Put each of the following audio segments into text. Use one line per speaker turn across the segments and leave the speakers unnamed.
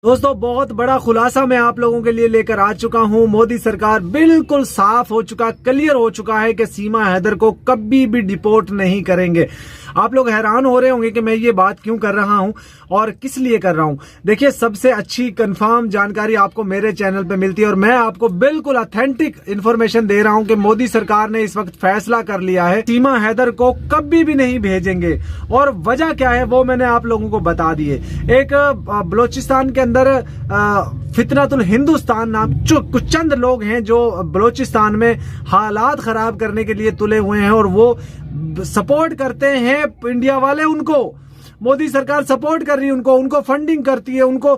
दोस्तों बहुत बड़ा खुलासा मैं आप लोगों के लिए लेकर आ चुका हूं। मोदी सरकार बिल्कुल साफ हो चुका, क्लियर हो चुका है कि सीमा हैदर को कभी भी डिपोर्ट नहीं करेंगे। आप लोग हैरान हो रहे होंगे कि मैं ये बात क्यों कर रहा हूं और किस लिए कर रहा हूं। देखिए, सबसे अच्छी कंफर्म जानकारी आपको मेरे चैनल पे मिलती है और मैं आपको बिल्कुल ऑथेंटिक इंफॉर्मेशन दे रहा हूं कि मोदी सरकार ने इस वक्त फैसला कर लिया है, सीमा हैदर को कभी भी नहीं भेजेंगे। और वजह क्या है वो मैंने आप लोगों को बता दी है। एक बलोचिस्तान के अंदर फितनतुल हिंदुस्तान नाम कुछ चंद लोग हैं जो बलोचिस्तान में हालात खराब करने के लिए तुले हुए हैं और वो सपोर्ट करते हैं इंडिया वाले। उनको मोदी सरकार सपोर्ट कर रही है, उनको फंडिंग करती है, उनको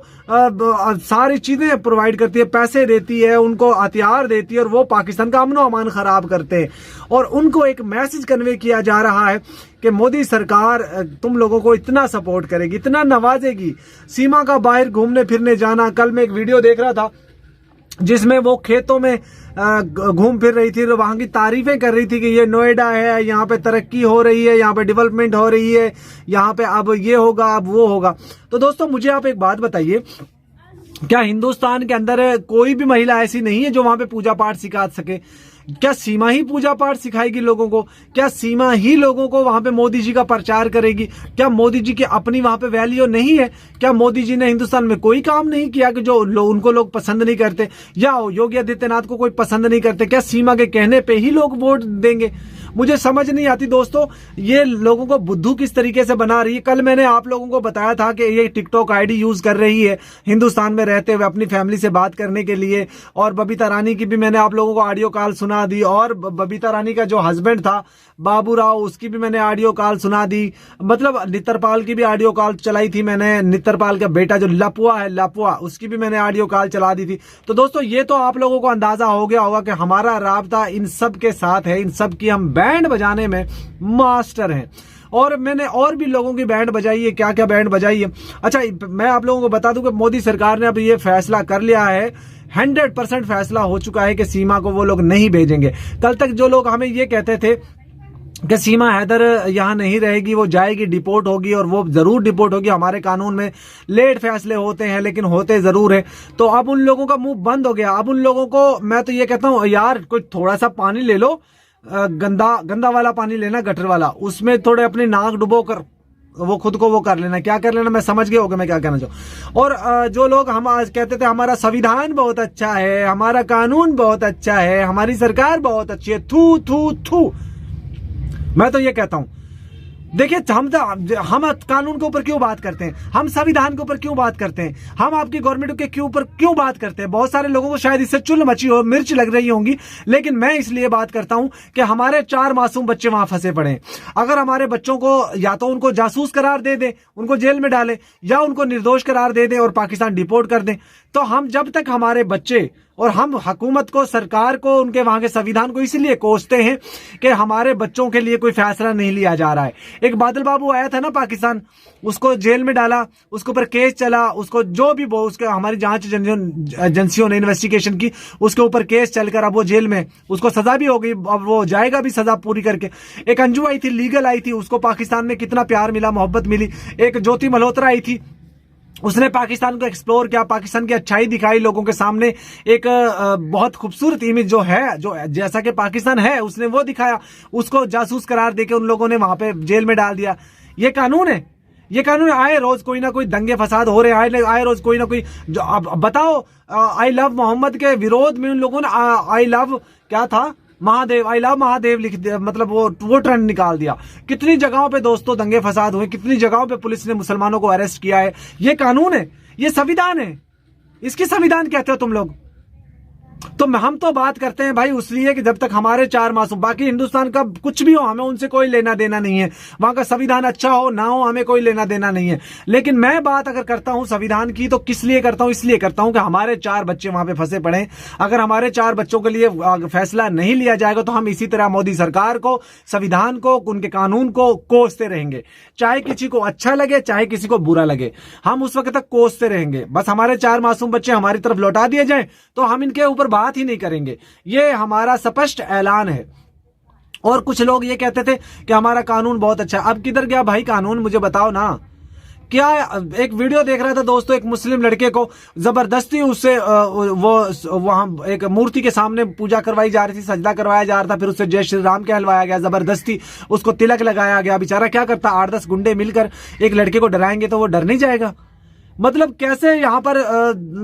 सारी चीजें प्रोवाइड करती है, पैसे देती है, उनको हथियार देती है और वो पाकिस्तान का अमनो अमान खराब करते हैं। और उनको एक मैसेज कन्वे किया जा रहा है कि मोदी सरकार तुम लोगों को इतना सपोर्ट करेगी, इतना नवाजेगी। सीमा का बाहर घूमने फिरने जाना, कल मैं एक वीडियो देख रहा था जिसमें वो खेतों में घूम फिर रही थी और वहां की तारीफें कर रही थी कि ये नोएडा है, यहाँ पे तरक्की हो रही है, यहाँ पे डेवलपमेंट हो रही है, यहाँ पे अब ये होगा, अब वो होगा। तो दोस्तों मुझे आप एक बात बताइए, क्या हिंदुस्तान के अंदर कोई भी महिला ऐसी नहीं है जो वहां पे पूजा पाठ सिखा सके? क्या सीमा ही पूजा पाठ सिखाएगी लोगों को? क्या सीमा ही लोगों को वहां पे मोदी जी का प्रचार करेगी? क्या मोदी जी की अपनी वहां पे वैल्यू नहीं है? क्या मोदी जी ने हिंदुस्तान में कोई काम नहीं किया कि जो उनको लोग पसंद नहीं करते, या योगी आदित्यनाथ को कोई पसंद नहीं करते? क्या सीमा के कहने पे ही लोग वोट देंगे? मुझे समझ नहीं आती दोस्तों, ये लोगों को बुद्धू किस तरीके से बना रही है। कल मैंने आप लोगों को बताया था कि ये टिकटॉक आईडी यूज कर रही है हिंदुस्तान में रहते हुए अपनी फैमिली से बात करने के लिए, और बबीता रानी की भी मैंने आप लोगों को ऑडियो कॉल सुना दी, और बबीता रानी का जो हस्बैंड था बाबू राव, उसकी भी मैंने ऑडियो कॉल सुना दी। मतलब नित्तरपाल की भी ऑडियो कॉल चलाई थी मैंने, नित्तरपाल का बेटा जो लपुआ है, लपुआ, उसकी भी मैंने ऑडियो कॉल चला दी थी। तो दोस्तों ये तो आप लोगों को अंदाजा हो गया होगा कि हमारा राब्ता इन सब के साथ है, इन सब की हम बैंड बजाने में मास्टर हैं। और मैंने और भी लोगों की बैंड बजाई है, क्या क्या बैंड बजाई है। अच्छा, मैं आप लोगों को बता दूं कि मोदी सरकार ने अब ये फैसला कर लिया है, 100% फैसला हो चुका है कि सीमा को वो लोग नहीं भेजेंगे। कल तक जो लोग हमें ये कहते थे कि सीमा हैदर यहां नहीं रहेगी, वो जाएगी, डिपोर्ट होगी, और वो जरूर डिपोर्ट होगी, हमारे कानून में लेट फैसले होते हैं लेकिन होते जरूर है, तो अब उन लोगों का मुंह बंद हो गया। अब उन लोगों को मैं तो ये कहता हूं, यार कोई थोड़ा सा पानी ले लो, गंदा वाला पानी लेना, गटर वाला, उसमें थोड़े अपनी नाक डुबो कर वो खुद को वो कर लेना, क्या कर लेना, मैं समझ गया होगा मैं क्या कहना चाहूँ। और जो लोग हम आज कहते थे हमारा संविधान बहुत अच्छा है, हमारा कानून बहुत अच्छा है, हमारी सरकार बहुत अच्छी है, थू थू थू। मैं तो ये कहता हूं, देखिए हम कानून के ऊपर क्यों बात करते हैं, हम संविधान के ऊपर क्यों बात करते हैं, हम आपकी गवर्नमेंट के ऊपर क्यों बात करते हैं। बहुत सारे लोगों को शायद इससे चुल मची हो, मिर्च लग रही होंगी, लेकिन मैं इसलिए बात करता हूं कि हमारे 4 मासूम बच्चे वहां फंसे पड़े हैं। अगर हमारे बच्चों को या तो उनको जासूस करार दे दें, उनको जेल में डालें, या उनको निर्दोष करार दे दें और पाकिस्तान डिपोर्ट कर दें, तो हम जब तक हमारे बच्चे, और हम हुकूमत को, सरकार को, उनके वहां के संविधान को इसलिए कोसते हैं कि हमारे बच्चों के लिए कोई फैसला नहीं लिया जा रहा है। एक बादल बाबू आया था ना पाकिस्तान, उसको जेल में डाला, उसके ऊपर केस चला, उसको जो भी वो उसके हमारी जांच एजेंसियों ने इन्वेस्टिगेशन की, उसके ऊपर केस चलकर अब वो जेल में, उसको सजा भी हो गई, अब वो जाएगा भी सजा पूरी करके। एक अंजू आई थी, लीगल आई थी, उसको पाकिस्तान में कितना प्यार मिला, मोहब्बत मिली। एक ज्योति मल्होत्रा आई थी, उसने पाकिस्तान को एक्सप्लोर किया, पाकिस्तान की अच्छाई दिखाई लोगों के सामने, एक बहुत खूबसूरत इमेज जो है, जो जैसा कि पाकिस्तान है, उसने वो दिखाया। उसको जासूस करार देके उन लोगों ने वहां पे जेल में डाल दिया। ये कानून है, ये कानून। आए रोज कोई ना कोई दंगे फसाद हो रहे हैं, आए रोज कोई ना कोई जो, अब बताओ, आई लव मोहम्मद के विरोध में उन लोगों ने आई लव क्या था, महादेव, आई लव महादेव लिख दिया, मतलब वो ट्रेंड निकाल दिया। कितनी जगहों पे दोस्तों दंगे फसाद हुए, कितनी जगहों पे पुलिस ने मुसलमानों को अरेस्ट किया है। ये कानून है, ये संविधान है, इसकी संविधान कहते हो तुम लोग। तो हम तो बात करते हैं भाई उसलिए कि जब तक हमारे 4 मासूम, बाकी हिंदुस्तान का कुछ भी हो हमें उनसे कोई लेना देना नहीं है, वहां का संविधान अच्छा हो ना हो हमें कोई लेना देना नहीं है। लेकिन मैं बात अगर करता हूं संविधान की, तो किस लिए करता हूं, इसलिए करता हूं कि हमारे 4 बच्चे वहां पे फंसे पड़े। अगर हमारे 4 बच्चों के लिए फैसला नहीं लिया जाएगा तो हम इसी तरह मोदी सरकार को, संविधान को, उनके कानून को कोसते रहेंगे, चाहे किसी को अच्छा लगे चाहे किसी को बुरा लगे, हम उस वक्त तक कोसते रहेंगे। बस हमारे 4 मासूम बच्चे हमारी तरफ लौटा दिए जाएं तो हम इनके ऊपर बात ही नहीं करेंगे। ये हमारा स्पष्ट ऐलान है। और कुछ लोग ये कहते थे कि हमारा कानून बहुत अच्छा है, अब किधर गया भाई कानून, मुझे बताओ ना। क्या एक वीडियो देख रहा था दोस्तों, एक मुस्लिम लड़के को जबरदस्ती उससे वो वहां एक मूर्ति के सामने पूजा करवाई जा रही थी, सजदा करवाया जा रहा था, फिर उससे जय श्री राम कहलवाया गया, जबरदस्ती उसको तिलक लगाया गया। बेचारा क्या करता, 8-10 गुंडे मिलकर एक लड़के को डराएंगे तो वो डर नहीं जाएगा? मतलब कैसे यहाँ पर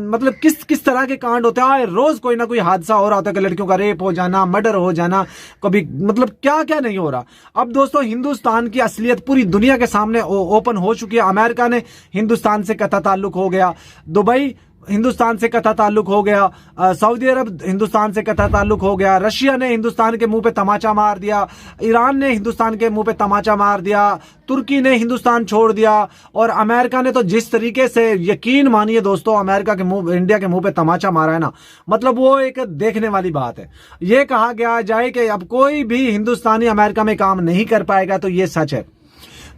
मतलब किस तरह के कांड होते हैं। रोज कोई ना कोई हादसा हो रहा होता है कि लड़कियों का रेप हो जाना, मर्डर हो जाना, कभी मतलब क्या क्या नहीं हो रहा। अब दोस्तों हिंदुस्तान की असलियत पूरी दुनिया के सामने ओपन हो चुकी है। अमेरिका ने हिंदुस्तान से कतई ताल्लुक हो गया, दुबई हिंदुस्तान से कतई ताल्लुक हो गया, सऊदी अरब हिंदुस्तान से कतई ताल्लुक हो गया, रशिया ने हिंदुस्तान के मुंह पे तमाचा मार दिया, ईरान ने हिंदुस्तान के मुंह पे तमाचा मार दिया, तुर्की ने हिंदुस्तान छोड़ दिया, और अमेरिका ने तो जिस तरीके से, यकीन मानिए दोस्तों, अमेरिका के मुंह, इंडिया के मुंह पे तमाचा मारा है ना, मतलब वो एक देखने वाली बात है। ये कहा गया जाए कि अब कोई भी हिंदुस्तानी अमेरिका में काम नहीं कर पाएगा, तो ये सच है।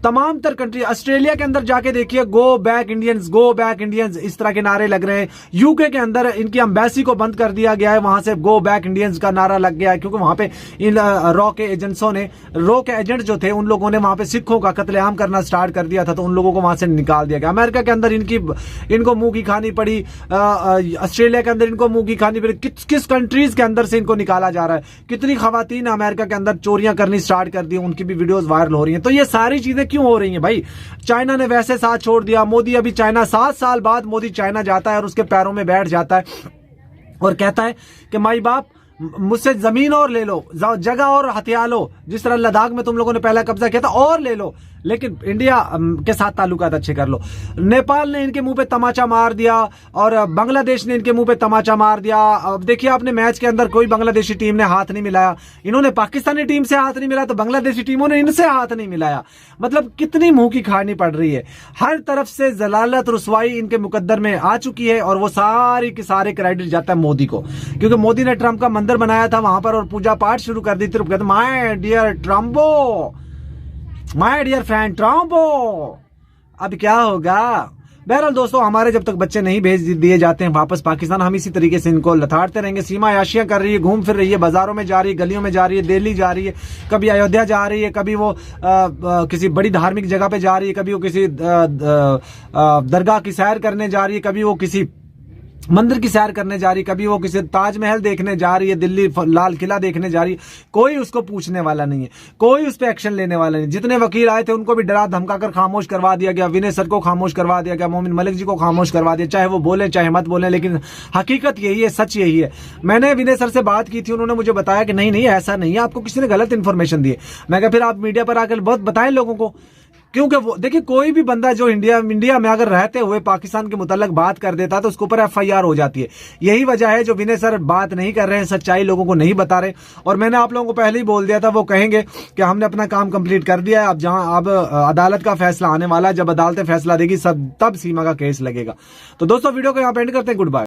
तमाम तर कंट्री, ऑस्ट्रेलिया के अंदर जाके देखिए, go back Indians, go back Indians, इस तरह के नारे लग रहे हैं। यूके के अंदर इनकी एम्बेसी को बंद कर दिया गया है, वहां से गो बैक इंडियंस का नारा लग गया है, क्योंकि वहां पे इन रॉ के एजेंट जो थे, उन लोगों ने वहां पे सिखों का कत्लेआम करना स्टार्ट कर दिया था, तो उन लोगों को वहां से निकाल दिया गया। अमेरिका के अंदर इनको मुंह की खानी पड़ी, ऑस्ट्रेलिया के अंदर इनको मुंह की खानी पड़ी। किस कंट्रीज के अंदर से इनको निकाला जा रहा है। कितनी खवातीन अमेरिका के अंदर चोरियां करनी स्टार्ट कर दी, उनकी भी वीडियोस वायरल हो रही हैं। तो ये सारी चीजें क्यों हो रही है भाई? चाइना ने वैसे साथ छोड़ दिया, मोदी अभी चाइना, 7 साल बाद मोदी चाइना जाता है और उसके पैरों में बैठ जाता है और कहता है कि माई बाप मुझसे जमीन और ले लो, जगह और हथियार लो, जिस तरह लद्दाख में तुम लोगों ने पहला कब्जा किया था, और ले लो, लेकिन इंडिया के साथ ताल्लुकात अच्छे कर लो। नेपाल ने इनके मुंह पे तमाचा मार दिया और बांग्लादेश ने इनके मुंह पे तमाचा मार दिया। अब देखिए, आपने मैच के अंदर कोई बांग्लादेशी टीम ने हाथ नहीं मिलाया, इन्होंने पाकिस्तानी टीम से हाथ नहीं मिलाया, तो बांग्लादेशी टीमों ने इनसे हाथ नहीं मिलाया। मतलब कितनी मुंह की खानी पड़ रही है। हर तरफ से जलालत, रुसवाई इनके मुकद्दर में आ चुकी है, और वो सारी के सारे क्रेडिट जाता है मोदी को, क्योंकि मोदी ने ट्रंप का मंदिर बनाया था वहां पर और पूजा पाठ शुरू कर दी थी। माय डियर ट्रम्पो, माय डियर फ्रेंड ट्रम्पो, अब क्या होगा? बहरहाल दोस्तों, हमारे जब तक बच्चे नहीं भेज दिए जाते हैं वापस पाकिस्तान, हम इसी तरीके से इनको लथाड़ते रहेंगे। सीमा याशियां कर रही है, घूम फिर रही है, बाजारों में जा रही है, गलियों में जा रही है, दिल्ली जा रही है, कभी अयोध्या जा रही है, कभी वो किसी बड़ी धार्मिक जगह पे जा रही है, कभी वो किसी दरगाह की सैर करने जा रही है, कभी वो किसी मंदिर की सैर करने जा रही, कभी वो किसी ताजमहल देखने जा रही है, दिल्ली लाल किला देखने जा रही है। कोई उसको पूछने वाला नहीं है, कोई उस पर एक्शन लेने वाला नहीं। जितने वकील आए थे उनको भी डरा धमकाकर खामोश करवा दिया गया, विनय सर को खामोश करवा दिया गया, मोमिन मलिक जी को खामोश करवा दिया, चाहे वो बोले चाहे मत बोले, लेकिन हकीकत यही है, सच यही है। मैंने विनय सर से बात की थी, उन्होंने मुझे बताया कि नहीं नहीं ऐसा नहीं है, आपको किसी ने गलत इन्फॉर्मेशन दी है। मैं कहा फिर आप मीडिया पर आकर बहुत बताएं लोगों को, क्योंकि वो देखिए, कोई भी बंदा जो इंडिया में अगर रहते हुए पाकिस्तान के मुताल्लिक बात कर देता है तो उसके ऊपर FIR हो जाती है। यही वजह है जो विनय सर बात नहीं कर रहे हैं, सच्चाई लोगों को नहीं बता रहे। और मैंने आप लोगों को पहले ही बोल दिया था, वो कहेंगे कि हमने अपना काम कंप्लीट कर दिया है, अब अदालत का फैसला आने वाला है, जब अदालतें फैसला देगी तब सीमा का केस लगेगा। तो दोस्तों, वीडियो को यहाँ पे एंड करते हैं। Good bye.